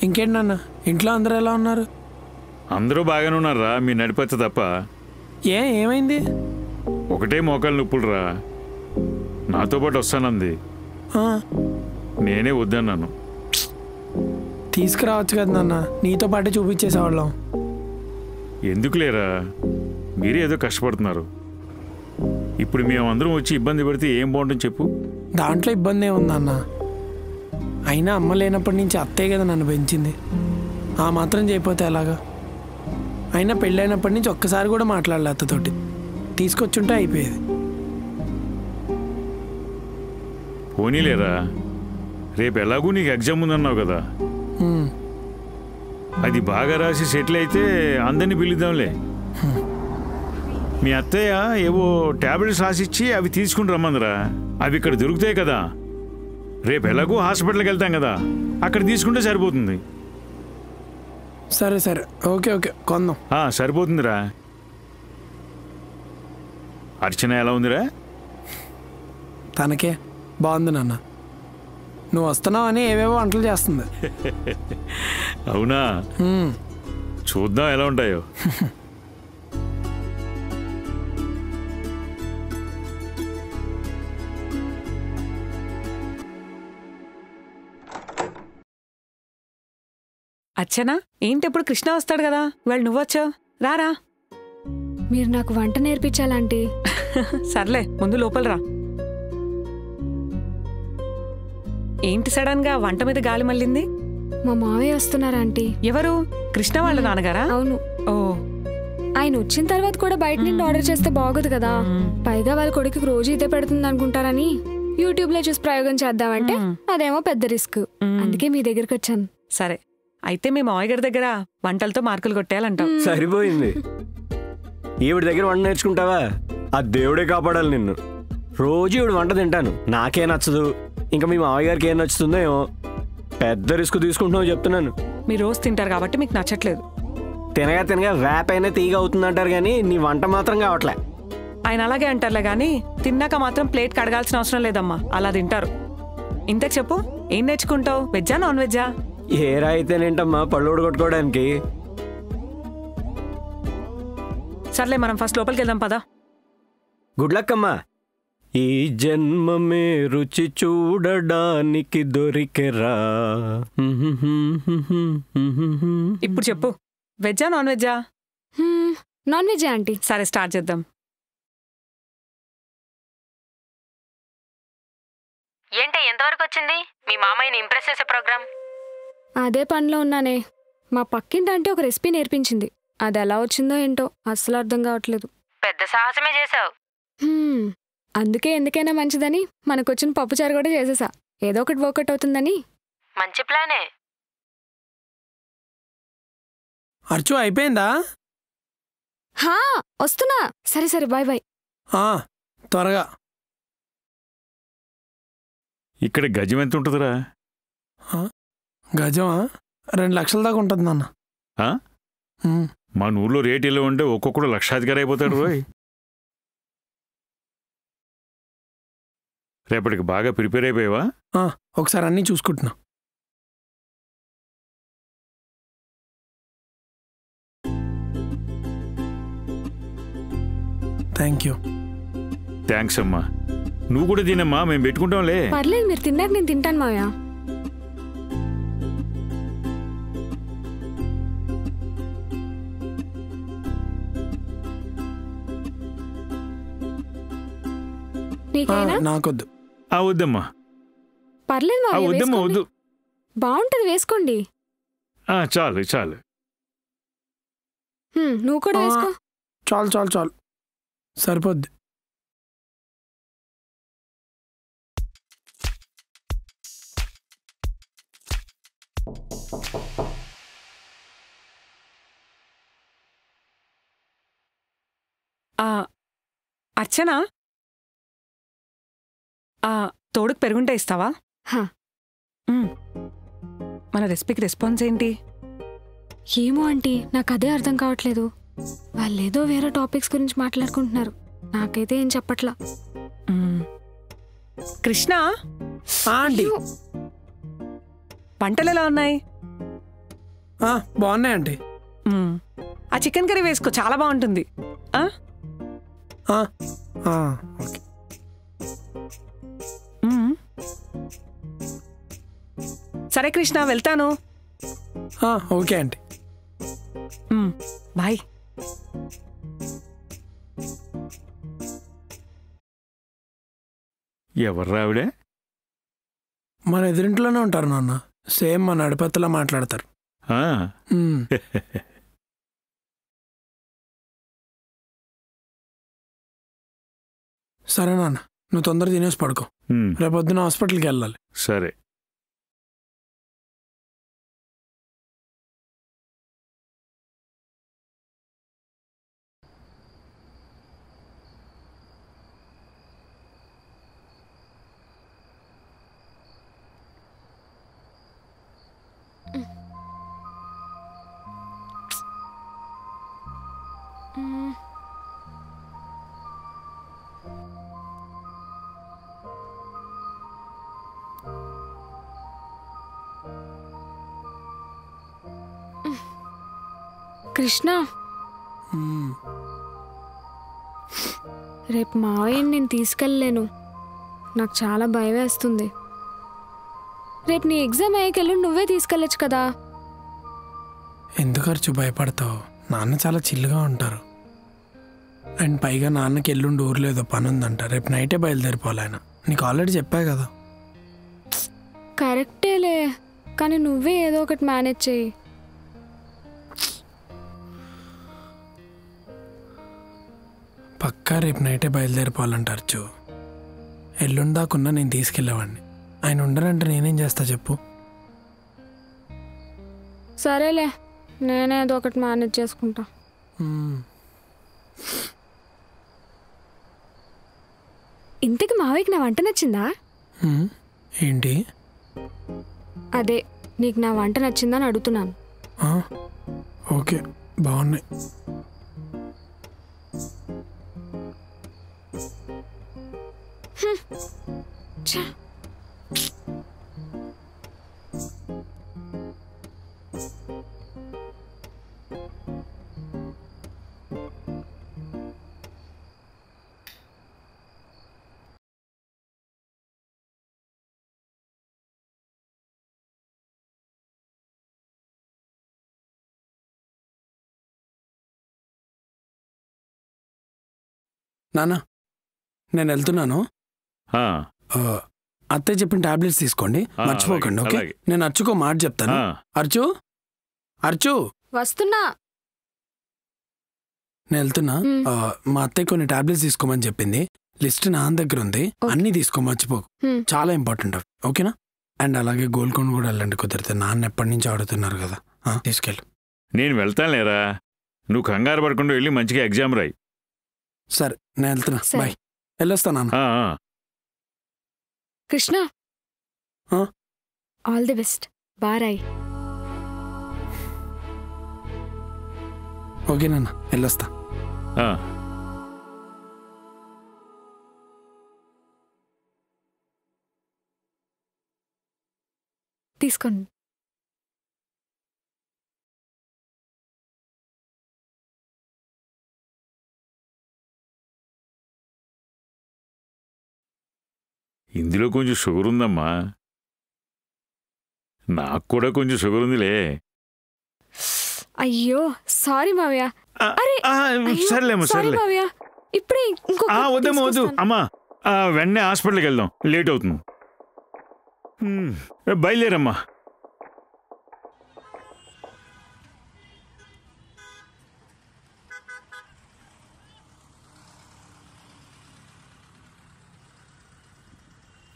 ఇంకేంటన్నా ఇంట్లో అందరూ ఎలా ఉన్నారు? అందరూ బాగానే ఉన్నారా, మీ నడిపచ్చ తప్ప. ఏమైంది? ఒకటే మోకాలు నొప్పులురా. నాతో పాటు వస్తానంది, నేనే వద్దన్నాను. తీసుకురావచ్చు కదా నాన్న, నీతో పాటే చూపించేసేవాళ్ళం. ఎందుకు లేరా, మీరే ఏదో కష్టపడుతున్నారు. ఇప్పుడు మేమందరం వచ్చి ఇబ్బంది పడితే ఏం బాగుంటుంది చెప్పు? దాంట్లో ఇబ్బంది ఏముందన్న? అయినా అమ్మ లేనప్పటి నుంచి అత్తే కదా నన్ను పెంచింది. ఆ మాత్రం చేయకపోతే ఎలాగా? అయినా పెళ్ళైనప్పటి నుంచి ఒక్కసారి కూడా మాట్లాడలే అత్తతోటి. తీసుకొచ్చుంటే అయిపోయేది. పోనీలేరా, రేపు ఎలాగూ నీకు ఎగ్జామ్ ఉందన్నావు కదా, అది బాగా రాసి సెటిల్ అయితే అందరినీ పిలుద్దాంలే. మీ అత్తయ్య ఏవో ట్యాబ్లెట్స్ రాసిచ్చి అవి తీసుకుని రమ్మందిరా. అవి ఇక్కడ దొరుకుతాయి కదా, రేపు ఎలాగూ హాస్పిటల్కి వెళ్తాం కదా, అక్కడ తీసుకుంటే సరిపోతుంది. సరే సరే, ఓకే ఓకే, కొందాం. సరిపోతుందిరా. అర్చన ఎలా ఉందిరా? తనకే బాగుంది నాన్న. నువ్వు వస్తున్నావు అని ఏవేవో వంటలు చేస్తుంది. అవునా? చూద్దాం ఎలా ఉంటాయో. అచ్చనా, ఏంటి ఇప్పుడు కృష్ణ వస్తాడు కదా, వాళ్ళు నువ్వొచ్చావు, రారా. మీరు నాకు వంట నేర్పించాలంటీ. సర్లే, ముందు లోపల రా. ఏంటి సడన్ గా వంట మీద గాలి మళ్ళింది? మా మావయ్య వస్తున్నారా ఆంటీ. ఎవరు? కృష్ణ వాళ్ళ నాన్నగారా? అవును. ఓ, ఆయన వచ్చిన తర్వాత కూడా బయట నుండి ఆర్డర్ చేస్తే బాగోదు కదా. పైగా వాళ్ళ కొడుకు రోజు ఇదే పెడుతుంది అనుకుంటారని యూట్యూబ్ లో చూసి ప్రయోగం చేద్దామంటే అదేమో పెద్ద రిస్క్. అందుకే మీ దగ్గరికి వచ్చాను. సరే, అయితే మీ మావయ్య గారి దగ్గర వంటలతో మార్కులు కొట్టేయాలంటావు. సరిపోయింది. ఈవిడ దగ్గర వంట నేర్చుకుంటావా? ఆ దేవుడే కాపాడాలి నిన్ను. రోజు ఈవిడ వంట తింటాను, నాకే నచ్చదు. ఇంకా మీ మావయ్య గారికి ఏం నచ్చుతుందో ఏమో. పెద్ద రిస్క్ తీసుకుంటున్నావు చెప్తున్నాను. మీరు రోజు తింటారు కాబట్టి మీకు నచ్చట్లేదు. తినగా తినగా వ్యాప్ అయినా తీగ అవుతుందంటారు కానీ నీ వంట మాత్రం కావట్లే. ఆయన అలాగే అంటారులే కానీ తిన్నాక మాత్రం ప్లేట్ కడగాల్సిన అవసరం లేదమ్మా, అలా తింటారు. ఇంతకు చెప్పు, ఏం నేర్చుకుంటావు? వెజ్జా నాన్ వెజ్జా? ఏరా అయితేనేంటమ్మా పళ్ళోడు కొట్టుకోవడానికి. సర్లే, మనం ఫస్ట్ లోపలికి వెళ్దాం పదా. గుడ్ లక్ అమ్మా. ఈ జన్మమే రుచి చూడడానికి దొరికెరా. ఇప్పుడు చెప్పు, వెజ్జా నాన్ వెజ్జా? Non veg aunty. సరే, స్టార్ట్ చేద్దాం. ఏంటి, ఎంతవరకు వచ్చింది మీ మామయ్యని ఇంప్రెస్ చేసే ప్రోగ్రామ్? అదే పనిలో ఉన్నానే. మా పక్కింటి ఒక రెసిపీ నేర్పించింది. అది ఎలా వచ్చిందో ఏంటో అస్సలు అర్థం కావట్లేదు. పెద్ద సాహసమే చేసావు. అందుకే ఎందుకైనా మంచిదని మనకొచ్చిన పప్పుచారు కూడా చేసేసా. ఏదో ఒకటి వర్కౌట్ అవుతుందని. మంచి ప్లానే. అర్చు, అయిపోయిందా? వస్తున్నా. సరే సరే, బాయ్ బాయ్. త్వరగా. ఇక్కడ గజం ఎంత ఉంటుందిరా? గజమా? 2 లక్షల దాకా ఉంటుంది నాన్న. మన ఊర్లో రేట్ ఎలా ఉంటే ఒక్కొక్కడు లక్షాధికారి అయిపోతాడు రోయ్. రేపటికి బాగా ప్రిపేర్ అయిపోయావా? ఒకసారి అన్నీ చూసుకుంటున్నా. Thank you. థ్యాంక్స్ అమ్మా. నువ్వు కూడా తినమ్మా, మేము పెట్టుకుంటాంలే. పర్లేదు, మీరు తిన్నాక నేను తింటాను మావయ్య. నాకొద్దు. వద్దమ్మా. పర్లేదు మావయ్య, వద్దమ్మా, వద్దు. బాగుంటది, వేసుకోండి. చాలు చాలు. నువ్వు కూడా వేసుకో. చాలు చాలు చాలు, సరిపోద్ది. అర్చనా, తోడుకు పెరుగుంటే ఇస్తావా? మన రెసిపీకి రెస్పాన్స్ ఏంటి? ఏమో ఆంటీ, నాకు అదే అర్థం కావట్లేదు. వాళ్ళేదో వేరే టాపిక్స్ గురించి మాట్లాడుకుంటున్నారు. నాకైతే ఏం చెప్పట్లా. కృష్ణ, ఆంటీ వంటలు ఎలా ఉన్నాయి? బాగున్నాయి ఆంటీ. ఆ చికెన్ కర్రీ వేసుకో, చాలా బాగుంటుంది. ఓకే. సరే కృష్ణ, వెళ్తాను. Okay aunty. బాయ్. ఎవరు ఆవిడే? మన ఎదురింట్లోనే ఉంటారు నాన్న. సేమ్ మన నడిపత్తులా మాట్లాడతారు. సరే నాన్న, నువ్వు తొందరగా తినేసి పడుకో. రేపొద్దున హాస్పిటల్కి వెళ్ళాలి. సరే. కృష్ణ, రేపు మావయ్యని నేను తీసుకెళ్ళలేను. నాకు చాలా భయం వేస్తుంది. రేపు నీ ఎగ్జామ్ అయ్యేకెళ్ళు నువ్వే తీసుకెళ్ళచ్చు కదా. ఎందుకు ఖర్చు భయపడతావు? నాన్న చాలా చిల్లుగా ఉంటారు. అండ్ పైగా నాన్నకి ఎల్లుండి ఊర్లో ఏదో పని ఉందంట. రేపు నైటే బయలుదేరిపోవాలి ఆయన. నీకు ఆల్రెడీ చెప్పా కదా. కరెక్టేలే, కానీ నువ్వే ఏదో ఒకటి మేనేజ్ చేయి. పక్కా రేపు నైటే బయలుదేరిపోవాలంట అర్చు. ఎల్లుండి దాకున్నా నేను తీసుకెళ్ళేవాడిని. ఆయన ఉండరంటే నేనేం చేస్తా చెప్పు. సరేలే, నేనే ఏదో ఒకటి మేనేజ్ చేసుకుంటా. ఇంతకు మావయ్యకి నా వంట నచ్చిందా? ఏంటి? అదే, నీకు నా వంట నచ్చిందని అడుగుతున్నాను. ఓకే, బాగున్నాయి. నాన్న, నేను వెళ్తున్నాను. అత్తయ్య చెప్పిన టాబ్లెట్స్ తీసుకోండి, మర్చిపోకండి. ఓకే, నేను అర్చుకో మాట చెప్తాను. అర్చు, అర్చు వస్తున్నా. నేను వెళ్తున్నా. మా అత్తయ్య కొన్ని టాబ్లెట్స్ తీసుకోమని చెప్పింది. లిస్ట్ నా దగ్గర ఉంది. అన్ని తీసుకో, మర్చిపోకు. చాలా ఇంపార్టెంట్ అవి. ఓకేనా? అండ్ అలాగే గోల్కొండ కూడా వెళ్ళండి కుదిరితే. నాన్న ఎప్పటి నుంచి ఆడుతున్నారు కదా. తీసుకెళ్ళు. నేను వెళ్తానులేరా, నువ్వు కంగారు పడకుండా వెళ్ళి మంచిగా ఎగ్జామ్ రాయి. సరే, నేను వెళ్తున్నా. బాయ్. వెళ్ళొస్తాను. Krishna, all the best. Bye. Okay నాన్న, వెళ్ళొస్తా. తీసుకోండి. ఇందులో కొంచెం షుగర్ ఉందమ్మా. నాకు కూడా కొంచెం షుగర్ ఉందిలే. అయ్యో సారీ మావయ్య. సర్లేమ్మా, సర్లే. ఇప్పుడే వద్దమ్మా, వద్దు అమ్మా. వెంటనే హాస్పిటల్కి వెళ్దాం, లేట్ అవుతుంది. బయలుదేరమ్మా.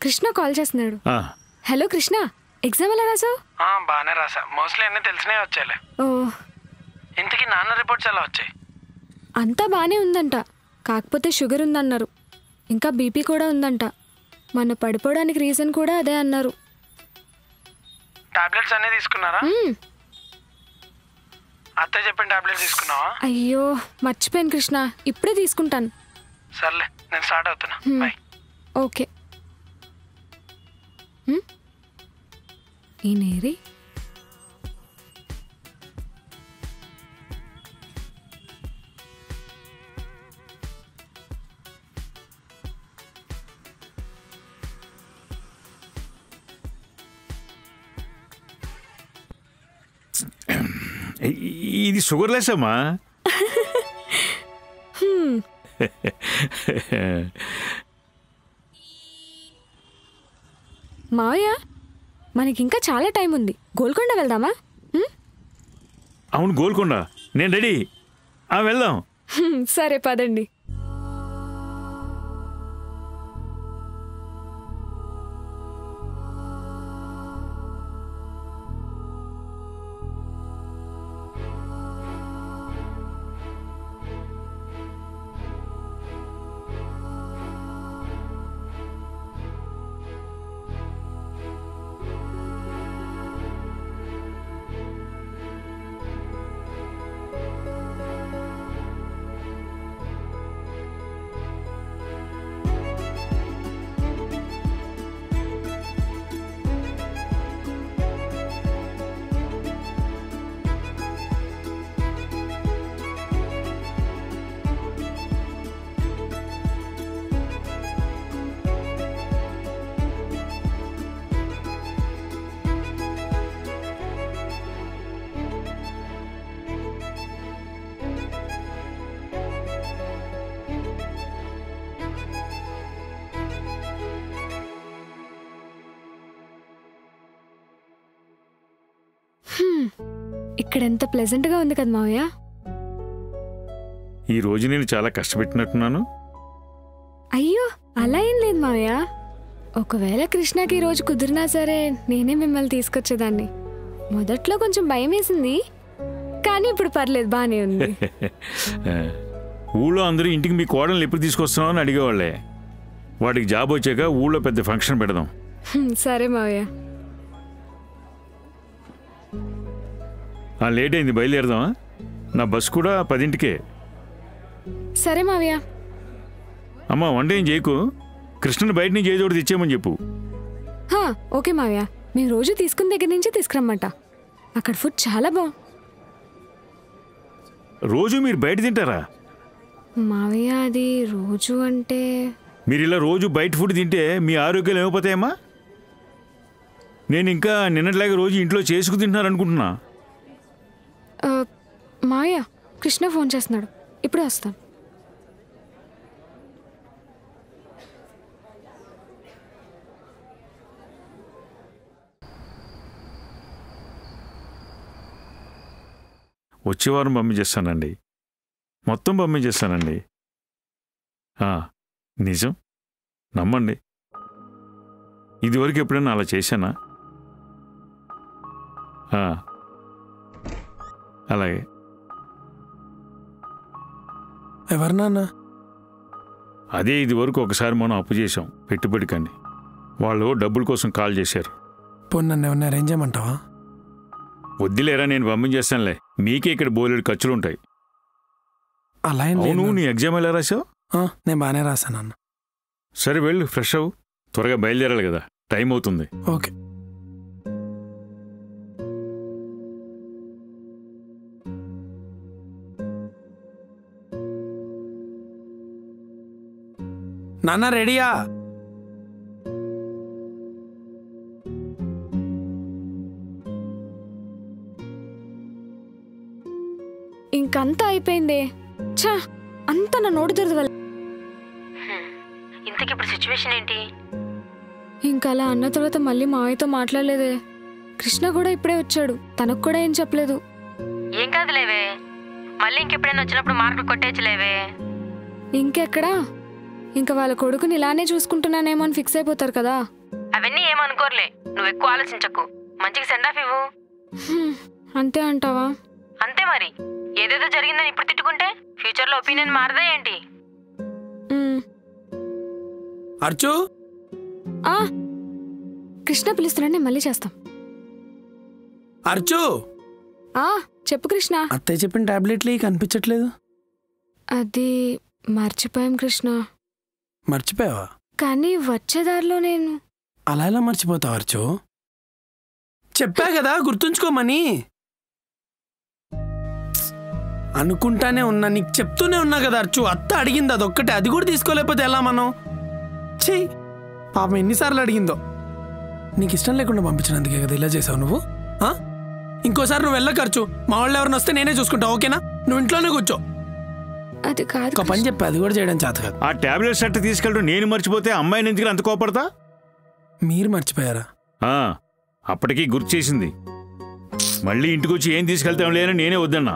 కృష్ణ కాల్ చేస్తున్నాడు. హలో కృష్ణ, ఎగ్జామ్ ఎలా రాసావు? బాగానే రాసా. మోస్ట్లీ అన్నీ తెలిసినే వచ్చాయిలే. ఓ, ఇంతకీ నాన్న రిపోర్ట్స్ ఎలా వచ్చాయి? అంతా బాగానే ఉందంట, కాకపోతే షుగర్ ఉందన్నారు. ఇంకా బీపీ కూడా ఉందంట. మన పడిపోవడానికి రీజన్ కూడా అదే అన్నారు. టాబ్లెట్స్ అన్నీ తీసుకున్నారా? అత్తయ్య చెప్పిన టాబ్లెట్స్ తీసుకున్నావా? అయ్యో మర్చిపోయాను కృష్ణ, ఇప్పుడే తీసుకుంటాను. సర్లే, నేను స్టార్ట్ అవుతున్నా. బాయ్. ఓకే. ఈ నేరి ఇది షుగర్లెస్ అమ్మా. మావయ్య మనకింకా చాలా టైం ఉంది, గోల్కొండ వెళ్దామా? అవును గోల్కొండ, నేను రెడీ. వెళ్దాం. సరే పదండి. ఇక్కడ ఎంత ప్లెజెంట్ గా ఉంది కదా మావయ్య. ఈ రోజు నేను చాలా కష్టపెట్టినట్టున్నాను. అయ్యో అలా ఏం లేదు మావయ్య. ఒకవేళ కృష్ణకి ఈ రోజు కుదిరినా సరే నేనే మిమ్మల్ని తీసుకొచ్చేదాన్ని. మొదట్లో కొంచెం భయం వేసింది, కానీ ఇప్పుడు పర్లేదు, బానే ఉంది. ఊళ్ళో అందరూ ఇంటికి మీ కోడల్ని ఎప్పుడు తీసుకొస్తున్నావు అని అడిగేవాళ్ళే. వాడికి జాబ్ వచ్చాక ఊళ్ళో పెద్ద ఫంక్షన్ పెడదాం. సరే మావయ్య. లేట్ అయింది, బయలుదేరదామా? నా బస్ కూడా 10ంటికే. సరే మావయ్య. అమ్మా వంట ఏం చేయకు, కృష్ణని బయట నుంచి ఏదో ఒకటి తెచ్చేయమని చెప్పు. ఓకే మావయ్య, మేము రోజు తీసుకున్న దగ్గర నుంచి తీసుకురమ్మంట. అక్కడ ఫుడ్ చాలా రోజు మీరు బయట తింటారా మావయ్య? అది రోజు అంటే మీరు ఇలా రోజు బయట ఫుడ్ తింటే మీ ఆరోగ్యాలు ఏమైపోతాయమ్మా? నేను ఇంకా నిన్నట్లాగా రోజు ఇంట్లో చేసుకు తింటున్నారు అనుకుంటున్నా. మావయ్య కృష్ణ ఫోన్ చేస్తున్నాడు, ఇప్పుడే వస్తాను. వచ్చే వారం పంపించేస్తానండి, మొత్తం పంపించేస్తానండి. నిజం, నమ్మండి. ఇదివరకు ఎప్పుడైనా అలా చేశానా? అలాగే. ఎవరు నాన్న? అదే ఇదివరకు ఒకసారి మనం అప్పు చేసాం పెట్టుబడికని. వాళ్ళు డబ్బుల కోసం కాల్ చేశారు. పోనీ నన్ను ఏమన్నా అరేంజ్ చేయమంటావా? వద్దులేరా, నేను పంపించేస్తానులే. మీకే ఇక్కడ బోలెడు ఖర్చులు ఉంటాయి. అలా అవును, నీ ఎగ్జామ్ ఎలా రాసావు? నేను బాగానే రాశాను అన్న. సరే వెళ్ళు, ఫ్రెష్ అవ్వు, త్వరగా బయలుదేరాలి కదా, టైం అవుతుంది. ఓకే. నాన్న రెడీయా? ఇంకంతా అయిపోయిందే. ఛా, అంతా నా నోటి దొరద వల్ల. ఇంతకి ఇప్పుడు సిచ్యువేషన్ ఏంటి? ఇంకా అలా అన్న తర్వాత మళ్ళీ మావయ్యతో మాట్లాడలేదే. కృష్ణ కూడా ఇప్పుడే వచ్చాడు, తనకు కూడా ఏం చెప్పలేదు. ఏం కాదులేవే, మళ్ళీ ఇంకెప్పుడైనా వచ్చినప్పుడు మార్కులు కొట్టేయచ్చులేవే. ఇంకెక్కడా, ఇంకా వాళ్ళ కొడుకుని ఇలానే చూసుకుంటున్నానేమో అని ఫిక్స్ అయిపోతారు కదా. అవన్నీ ఏమనుకోర్లే, నువ్వు ఎక్కువ ఆలోచించకు, మంచిగా సెండ్ ఆఫ్ ఇవ్వు. అంతే అంటావా? అంతే మరి. ఏదేదో జరిగిందని ఇప్పుడు తిట్టుకుంటే ఫ్యూచర్లో ఒపీనియన్ మారదా ఏంటి? అర్చు, కృష్ణ పిలుస్తున్నాడు, మళ్ళీ చేస్తాం. అర్చు. చెప్పు కృష్ణ. అత్తయ్య చెప్పిన టాబ్లెట్లు కనిపించట్లేదు. అది మర్చిపోయాం కృష్ణ. మర్చిపోయావా? కానీ వచ్చేదారిలో నేను. అలా ఎలా మర్చిపోతావు అర్చు? చెప్పా కదా గుర్తుంచుకోమని. అనుకుంటానే ఉన్నా, నీకు చెప్తూనే ఉన్నా కదా అర్చు. అత్త అడిగింది అదొక్కటే, అది కూడా తీసుకోలేకపోతే ఎలా మనం? చెయ్యి, పాపం ఎన్నిసార్లు అడిగిందో. నీకు ఇష్టం లేకుండా పంపించినందుకే కదా ఇలా చేసావు నువ్వు. ఇంకోసారి నువ్వు వెళ్ళ ఖర్చు. మా వాళ్ళు ఎవరిని వస్తే నేనే చూసుకుంటా, ఓకేనా? నువ్వు ఇంట్లోనే కూర్చో. అది కాదు ఒక పని చెప్పి అది కూడా చేయడం చేత కాదు. ఆ టాబ్లెట్ సెట్ తీసుకెళ్ళడం నేను మర్చిపోతే అమ్మాయిని ఎందుకు అంత కోపడతా? మీరు మర్చిపోయారా? అప్పటికీ గుర్తు చేసింది. మళ్ళీ ఇంటికి వచ్చి ఏం తీసుకెళ్తాం లేని నేనే వద్దన్నా.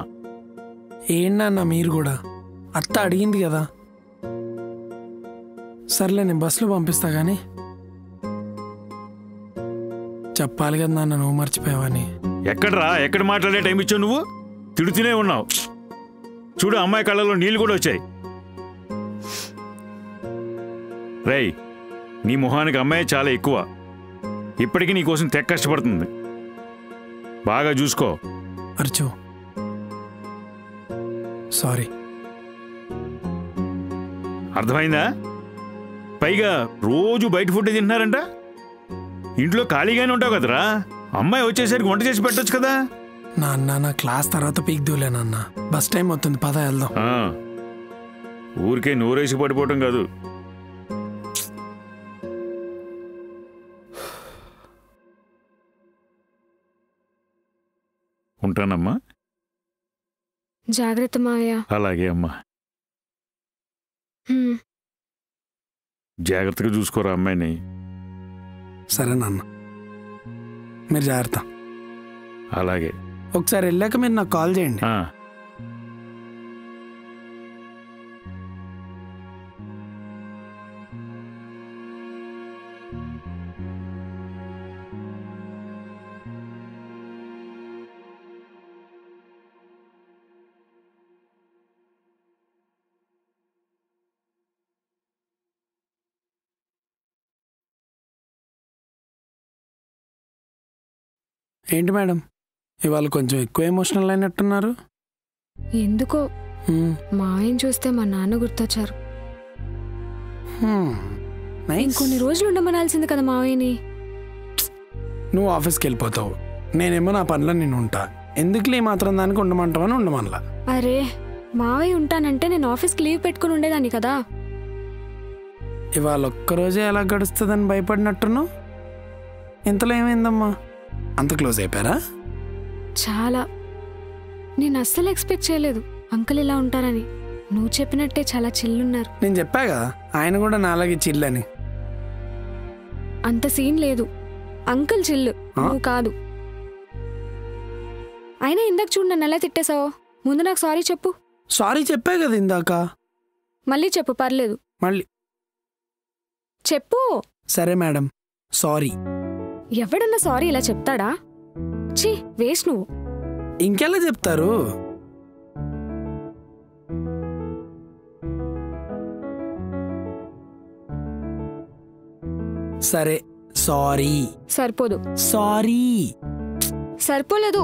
ఏంటన్నా మీరు కూడా? అత్త అడిగింది కదా. సర్లే నేను బస్సులో పంపిస్తా కానీ చెప్పాలి కదా నాన్న, నువ్వు మర్చిపోయావని. ఎక్కడ మాట్లాడే టైం ఇచ్చావు నువ్వు? తిడుతూనే ఉన్నావు. చూడు అమ్మాయి కళ్ళలో నీళ్ళు కూడా వచ్చాయి. రేయ్, నీ మొహానికి అమ్మాయి చాలా ఎక్కువ. ఇప్పటికీ నీ కోసం తెగ కష్టపడుతుంది. బాగా చూసుకో. అర్చు సారీ. అర్థమైందా? పైగా రోజు బయట ఫుడ్ తింటున్నారంట. ఇంట్లో ఖాళీగానే ఉంటావు కదరా. అమ్మాయి వచ్చేసరికి వంట చేసి పెట్టొచ్చు కదా. నాన్న నా క్లాస్ తర్వాత పీక్ దూలేనన్న. బస్ టైం అవుతుంది, పద వెళ్దాం. ఊరికే నోరేసి పడిపోవటం కాదు. ఉంటానమ్మా. జాగ్రత్త మావయ్య. అలాగే అమ్మా. జాగ్రత్తగా చూసుకోరా అమ్మాయిని. సరే నాన్న, మీరు జాగ్రత్త. అలాగే. ఒకసారి వెళ్ళాక మీరు నాకు కాల్ చేయండి. ఏంటి మేడం, ఇవాళ కొంచెం ఎక్కువ ఎమోషనల్ అయినట్టున్నారు? ఎందుకో మావయ్యని చూస్తే మా నాన్న గుర్తొచ్చారు. ఇంకొన్ని రోజులు ఉండమనాల్సింది కదా మావయ్యని. నువ్వు ఆఫీస్కి వెళ్ళిపోతావు, నేనేమో నా పనిలో నేను ఉంటా. ఎందుకులే మాత్రం దానికి ఉండమంటావని ఉండమనలా. అరే మావయ్య ఉంటానంటే నేను ఆఫీస్కి లీవ్ పెట్టుకుని ఉండేదాన్ని కదా. ఇవాళ ఒక్కరోజే ఎలా గడుస్తుందని భయపడినట్టున్నావు. ఇంతలో ఏమైందమ్మా? అంత క్లోజ్ అయిపోయారా? చాలా. నేను అస్సలు ఎక్స్పెక్ట్ చేయలేదు అంకుల్ ఇలా ఉంటారని. నువ్వు చెప్పినట్టే చాలా చిల్లున్నారు. నేను చెప్పా కదా ఆయన కూడా నాలాగే చిల్లని. అంత సీన్ లేదు, అంకుల్ చిల్లు, నువ్వు కాదు. అయినా ఇందాక చూడు నన్ను ఎలా తిట్టేశావో. ముందు నాకు సారీ చెప్పు. సారీ చెప్పా కదా ఇందాక. మళ్ళీ చెప్పు, పర్లేదు. మళ్ళీ చెప్పు. సరే మేడం, సారీ. ఎవడన్నా సారీ ఇలా చెప్తాడా? ఛీ, వేస్ట్ నువ్వు. ఇంకెలా చెప్తారు? సరే సారీ. సరిపోదు. సారీ సరిపోలేదు.